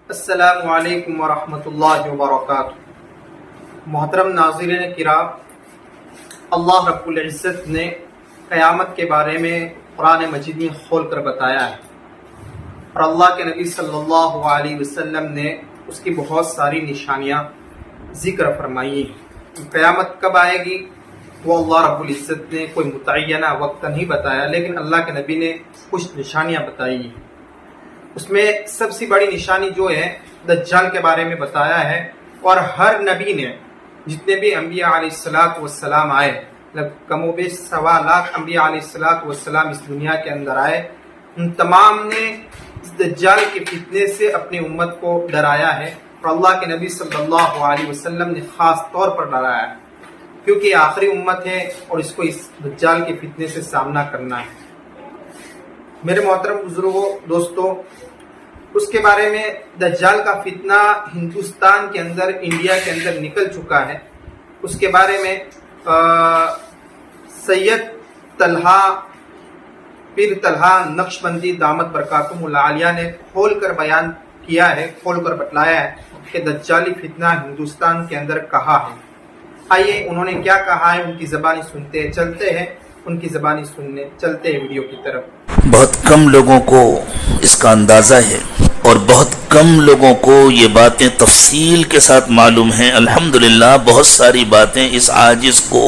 السلام علیکم ورحمۃ اللہ وبرکاتہ۔ محترم ناظرین کرام، اللہ رب العزت نے قیامت کے بارے میں قرآن مجید میں کھول کر بتایا ہے، اور اللہ کے نبی صلی اللہ علیہ وسلم نے اس کی بہت ساری نشانیاں ذکر فرمائی ہیں۔ قیامت کب آئے گی وہ اللہ رب العزت نے کوئی متعینہ وقت نہیں بتایا، لیکن اللہ کے نبی نے کچھ نشانیاں بتائی ہیں۔ اس میں سب سے بڑی نشانی جو ہے دجال کے بارے میں بتایا ہے، اور ہر نبی نے، جتنے بھی انبیاء علیہ السلام آئے، کم و بیش 1.25 لاکھ انبیاء علیہ السلام اس دنیا کے اندر آئے، ان تمام نے اس دجال کے فتنے سے اپنی امت کو ڈرایا ہے، اور اللہ کے نبی صلی اللہ علیہ وسلم نے خاص طور پر ڈرایا ہے، کیونکہ یہ آخری امت ہے اور اس کو اس دجال کے فتنے سے سامنا کرنا ہے۔ میرے محترم بزرگوں، دوستوں، اس کے بارے میں دجال کا فتنہ ہندوستان کے اندر، انڈیا کے اندر نکل چکا ہے۔ اس کے بارے میں سید طلحہ پیر طلحہ نقشبندی دامت برکاتہم العالیہ نے کھول کر بیان کیا ہے، کھول کر بتلایا ہے کہ دجالی فتنہ ہندوستان کے اندر کہاں ہے۔ آئیے انہوں نے کیا کہا ہے، ان کی زبانی سنتے چلتے ہیں، ان کی زبانی سننے چلتے ہیں ویڈیو کی طرف۔ بہت کم لوگوں کو اس کا اندازہ ہے اور بہت کم لوگوں کو یہ باتیں تفصیل کے ساتھ معلوم ہیں۔ الحمدللہ بہت ساری باتیں اس عاجز کو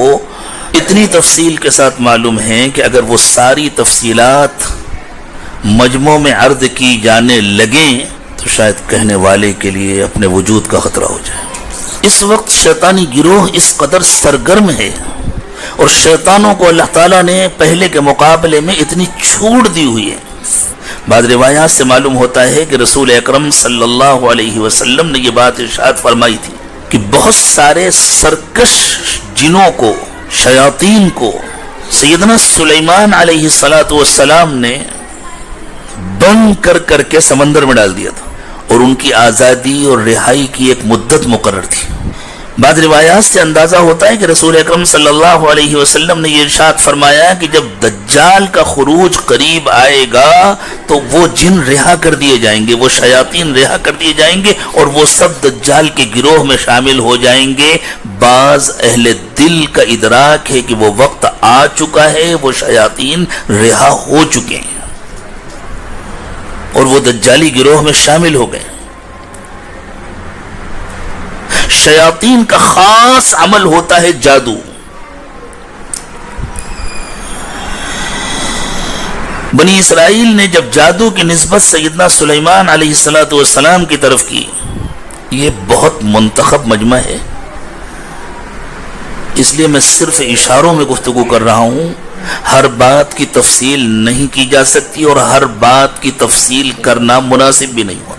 اتنی تفصیل کے ساتھ معلوم ہیں کہ اگر وہ ساری تفصیلات مجموع میں عرض کی جانے لگیں تو شاید کہنے والے کے لیے اپنے وجود کا خطرہ ہو جائے۔ اس وقت شیطانی گروہ اس قدر سرگرم ہے، اور شیطانوں کو اللہ تعالیٰ نے پہلے کے مقابلے میں اتنی چھوٹ دی ہوئی ہے۔ بعض روایات سے معلوم ہوتا ہے کہ رسول اکرم صلی اللہ علیہ وسلم نے یہ بات ارشاد فرمائی تھی کہ بہت سارے سرکش جنوں کو، شیاطین کو سیدنا سلیمان علیہ السلام نے بند کر کے سمندر میں ڈال دیا تھا، اور ان کی آزادی اور رہائی کی ایک مدت مقرر تھی۔ بعض روایات سے اندازہ ہوتا ہے کہ رسول اکرم صلی اللہ علیہ وسلم نے یہ ارشاد فرمایا کہ جب دجال کا خروج قریب آئے گا تو وہ جن رہا کر دیے جائیں گے، وہ شیاطین رہا کر دیے جائیں گے، اور وہ سب دجال کے گروہ میں شامل ہو جائیں گے۔ بعض اہل دل کا ادراک ہے کہ وہ وقت آ چکا ہے، وہ شیاطین رہا ہو چکے ہیں اور وہ دجالی گروہ میں شامل ہو گئے۔ شیاطین کا خاص عمل ہوتا ہے جادو۔ بنی اسرائیل نے جب جادو کی نسبت سیدنا سلیمان علیہ السلام کی طرف کی، یہ بہت منتخب مجمع ہے، اس لیے میں صرف اشاروں میں گفتگو کر رہا ہوں، ہر بات کی تفصیل نہیں کی جا سکتی اور ہر بات کی تفصیل کرنا مناسب بھی نہیں ہوتا۔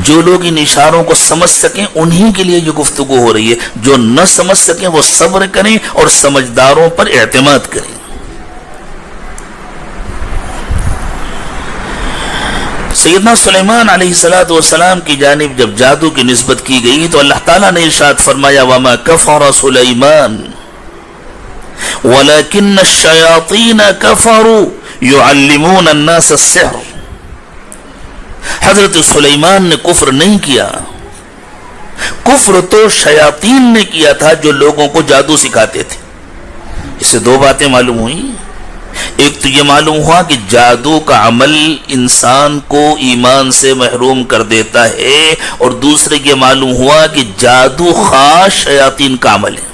جو لوگ ان اشاروں کو سمجھ سکیں انہی کے لیے یہ گفتگو ہو رہی ہے، جو نہ سمجھ سکیں وہ صبر کریں اور سمجھداروں پر اعتماد کریں۔ سیدنا سلیمان علیہ السلام کی جانب جب جادو کی نسبت کی گئی تو اللہ تعالیٰ نے ارشاد فرمایا وَمَا كَفَرَ سُلَيْمَانُ وَلَكِنَّ الشَّيَاطِينَ كَفَرُوا يُعَلِّمُونَ النَّاسَ السِّحْرَ۔ حضرت سلیمان نے کفر نہیں کیا، کفر تو شیاطین نے کیا تھا جو لوگوں کو جادو سکھاتے تھے۔ اس سے دو باتیں معلوم ہوئی، ایک تو یہ معلوم ہوا کہ جادو کا عمل انسان کو ایمان سے محروم کر دیتا ہے، اور دوسرے یہ معلوم ہوا کہ جادو خاص شیاطین کا عمل ہے۔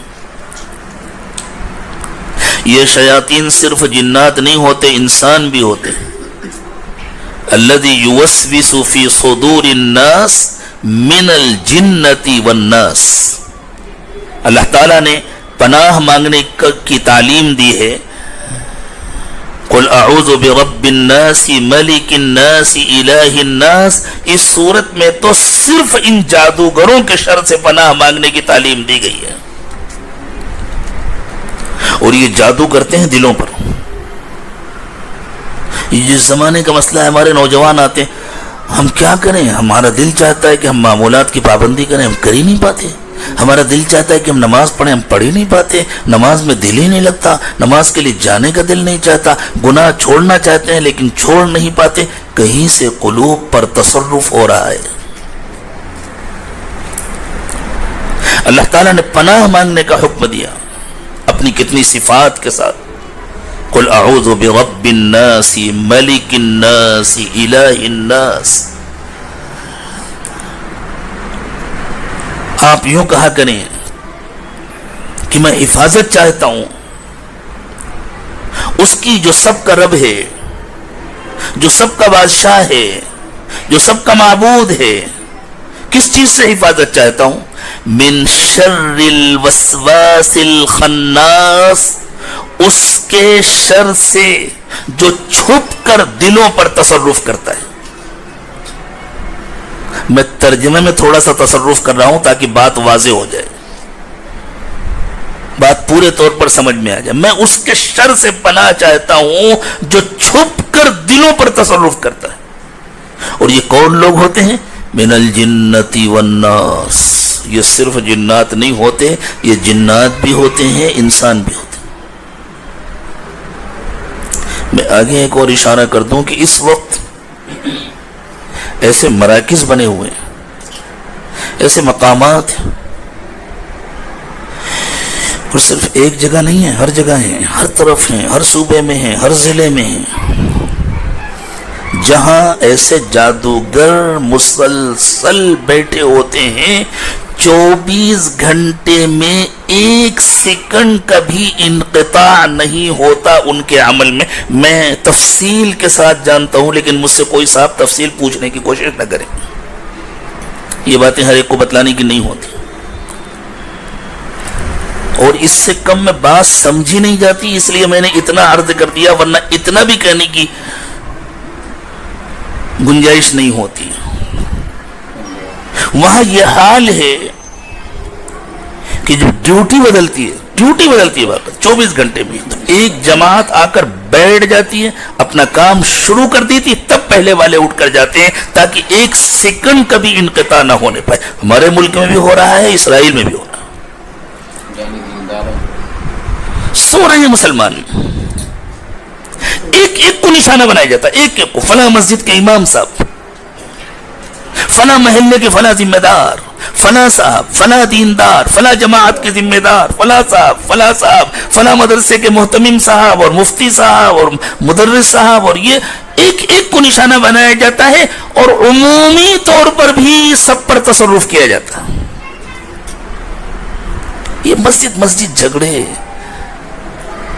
یہ شیاطین صرف جنات نہیں ہوتے، انسان بھی ہوتے ہیں۔ الذي يوسوس في صدور الناس من الجنة والناس۔ اللہ تعالیٰ نے پناہ مانگنے کی تعلیم دی ہے، قل اعوذ برب الناس ملک الناس الہ الناس۔ اس صورت میں تو صرف ان جادوگروں کے شر سے پناہ مانگنے کی تعلیم دی گئی ہے، اور یہ جادو کرتے ہیں دلوں پر۔ جس زمانے کا مسئلہ ہے، ہمارے نوجوان آتے ہیں، ہم کیا کریں، ہمارا دل چاہتا ہے کہ ہم معمولات کی پابندی کریں، ہم کر ہی نہیں پاتے۔ ہمارا دل چاہتا ہے کہ ہم نماز پڑھیں، ہم پڑھ ہی نہیں پاتے، نماز میں دل ہی نہیں لگتا، نماز کے لیے جانے کا دل نہیں چاہتا، گناہ چھوڑنا چاہتے ہیں لیکن چھوڑ نہیں پاتے. کہیں سے قلوب پر تصرف ہو رہا ہے. اللہ تعالیٰ نے پناہ مانگنے کا حکم دیا اپنی کتنی صفات کے ساتھ. قل اعوذ برب الناس ملک الناس الہ الناس. آپ یوں کہا کریں کہ میں حفاظت چاہتا ہوں اس کی جو سب کا رب ہے، جو سب کا بادشاہ ہے، جو سب کا معبود ہے. کس چیز سے حفاظت چاہتا ہوں؟ من شر الوسواس الخناس، اس کے شر سے جو چھپ کر دلوں پر تصرف کرتا ہے. میں ترجمے میں تھوڑا سا تصرف کر رہا ہوں تاکہ بات واضح ہو جائے، بات پورے طور پر سمجھ میں آ جائے. میں اس کے شر سے پناہ چاہتا ہوں جو چھپ کر دلوں پر تصرف کرتا ہے. اور یہ کون لوگ ہوتے ہیں؟ من الجنت والناس. یہ صرف جنات نہیں ہوتے، یہ جنات بھی ہوتے ہیں، انسان بھی ہوتے ہیں. میں آگے ایک اور اشارہ کر دوں کہ اس وقت ایسے مراکز بنے ہوئے ہیں، ایسے مقامات ہیں، اور صرف ایک جگہ نہیں ہے، ہر جگہ ہیں، ہر طرف ہیں، ہر صوبے میں ہیں، ہر ضلع میں ہیں، جہاں ایسے جادوگر مسلسل بیٹھے ہوتے ہیں. 24 گھنٹے میں ایک سیکنڈ کا بھی انقطاع نہیں ہوتا ان کے عمل میں. میں تفصیل کے ساتھ جانتا ہوں لیکن مجھ سے کوئی صاحب تفصیل پوچھنے کی کوشش نہ کرے. یہ باتیں ہر ایک کو بتلانے کی نہیں ہوتی، اور اس سے کم میں بات سمجھی نہیں جاتی، اس لیے میں نے اتنا عرض کر دیا، ورنہ اتنا بھی کہنے کی گنجائش نہیں ہوتی. وہاں یہ حال ہے کہ جو ڈیوٹی بدلتی ہے وہاں پر 24 گھنٹے میں، تو ایک جماعت آ کر بیٹھ جاتی ہے، اپنا کام شروع کر دیتی ہے، تب پہلے والے اٹھ کر جاتے ہیں تاکہ ایک سیکنڈ کبھی انقطاع نہ ہونے پائے. ہمارے ملک میں بھی ہو رہا ہے، اسرائیل میں بھی ہو رہا ہے. سو رہے ہیں مسلمان، ایک ایک کو نشانہ بنایا جاتا ہے، ایک ایک کو. فلاں مسجد کے امام صاحب، فلاں محلے کے فلاں ذمہ دار، فلاں صاحب، فلاں دیندار، فلاں جماعت کے ذمہ دار، فلاں صاحب، فلاں مدرسے کے محتمم صاحب اور مفتی صاحب اور مدرس صاحب، اور یہ ایک ایک کو نشانہ بنایا جاتا ہے. اور عمومی طور پر بھی سب پر تصرف کیا جاتا ہے. یہ مسجد جھگڑے،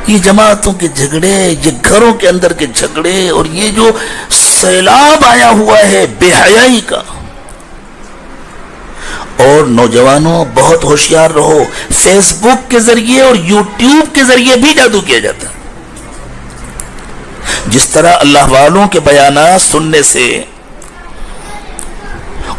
یہ جماعتوں کے جھگڑے، یہ گھروں کے اندر کے جھگڑے، اور یہ جو سیلاب آیا ہوا ہے بے حیائی کا. اور نوجوانوں بہت ہوشیار رہو، فیس بک کے ذریعے اور یوٹیوب کے ذریعے بھی جادو کیا جاتا ہے. جس طرح اللہ والوں کے بیانات سننے سے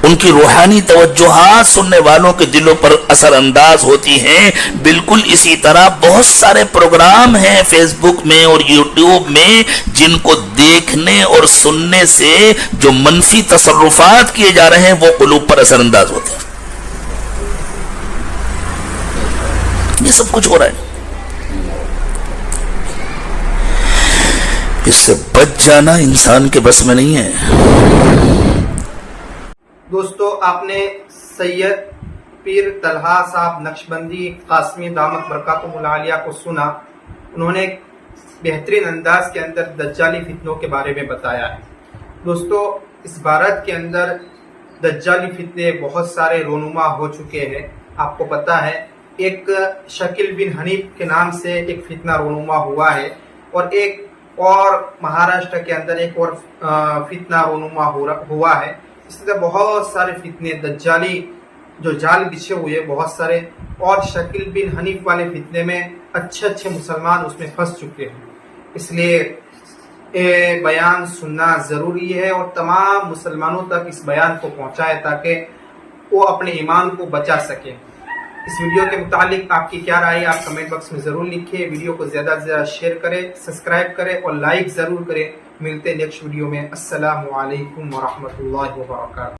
ان کی روحانی توجہات سننے والوں کے دلوں پر اثر انداز ہوتی ہیں، بالکل اسی طرح بہت سارے پروگرام ہیں فیس بک میں اور یوٹیوب میں جن کو دیکھنے اور سننے سے جو منفی تصرفات کیے جا رہے ہیں وہ قلوب پر اثر انداز ہوتے ہیں. یہ سب کچھ ہو رہا ہے. اس سے بچ جانا انسان کے بس میں نہیں ہے. دوستو، آپ نے سید پیر طلحہ صاحب نقشبندی قاسمی دامت برکاتہ العالیہ کو سنا. انہوں نے بہترین انداز کے اندر دجالی فتنوں کے بارے میں بتایا ہے. دوستو، اس بھارت کے اندر دجالی فتنے بہت سارے رونما ہو چکے ہیں. آپ کو پتا ہے ایک شکیل بن حنیف کے نام سے ایک فتنہ رونما ہوا ہے، اور ایک اور مہاراشٹر کے اندر ایک اور فتنہ رونما ہوا ہے. اس طرح بہت سارے فتنے دجالی جو جال بچھے ہوئے بہت سارے، اور شکیل بن حنیف والے فتنے میں اچھے مسلمان اس میں پھنس چکے ہیں. اس لیے بیان سننا ضروری ہے اور تمام مسلمانوں تک اس بیان کو پہنچائے تاکہ وہ اپنے ایمان کو بچا سکیں. اس ویڈیو کے متعلق آپ کی کیا رائے آپ کمنٹ باکس میں ضرور لکھیں. ویڈیو کو زیادہ سے زیادہ شیئر کریں، سبسکرائب کریں اور لائک ضرور کریں. ملتے نیکسٹ ویڈیو میں. السلام علیکم ورحمۃ اللہ وبرکاتہ.